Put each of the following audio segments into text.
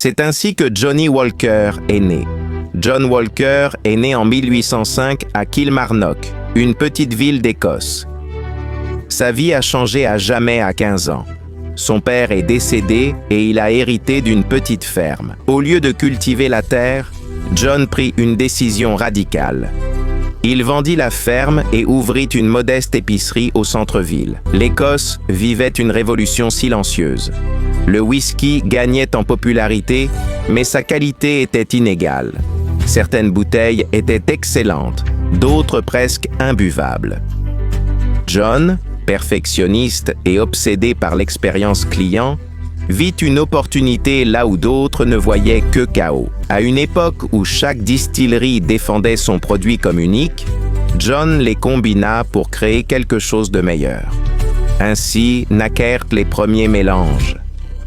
C'est ainsi que Johnny Walker est né. John Walker est né en 1805 à Kilmarnock, une petite ville d'Écosse. Sa vie a changé à jamais à 15 ans. Son père est décédé et il a hérité d'une petite ferme. Au lieu de cultiver la terre, John prit une décision radicale. Il vendit la ferme et ouvrit une modeste épicerie au centre-ville. L'Écosse vivait une révolution silencieuse. Le whisky gagnait en popularité, mais sa qualité était inégale. Certaines bouteilles étaient excellentes, d'autres presque imbuvables. John, perfectionniste et obsédé par l'expérience client, vit une opportunité là où d'autres ne voyaient que chaos. À une époque où chaque distillerie défendait son produit comme unique, John les combina pour créer quelque chose de meilleur. Ainsi naquèrent les premiers mélanges,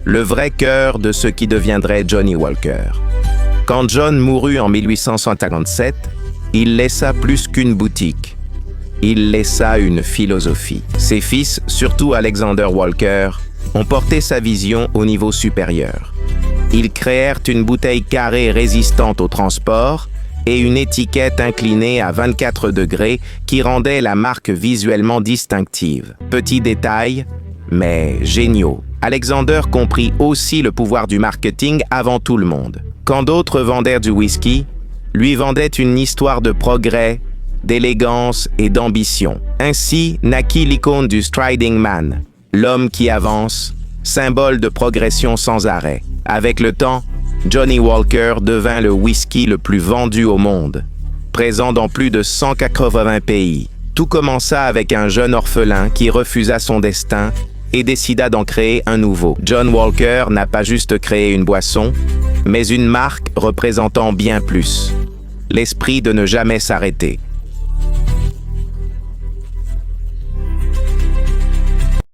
le vrai cœur de ce qui deviendrait Johnny Walker. Quand John mourut en 1857, il laissa plus qu'une boutique. Il laissa une philosophie. Ses fils, surtout Alexander Walker, ont porté sa vision au niveau supérieur. Ils créèrent une bouteille carrée résistante au transport et une étiquette inclinée à 24 degrés qui rendait la marque visuellement distinctive. Petits détails, mais géniaux. Alexander comprit aussi le pouvoir du marketing avant tout le monde. Quand d'autres vendèrent du whisky, lui vendaient une histoire de progrès, d'élégance et d'ambition. Ainsi naquit l'icône du Striding Man, l'homme qui avance, symbole de progression sans arrêt. Avec le temps, Johnny Walker devint le whisky le plus vendu au monde, présent dans plus de 180 pays. Tout commença avec un jeune orphelin qui refusa son destin et décida d'en créer un nouveau. John Walker n'a pas juste créé une boisson, mais une marque représentant bien plus. L'esprit de ne jamais s'arrêter.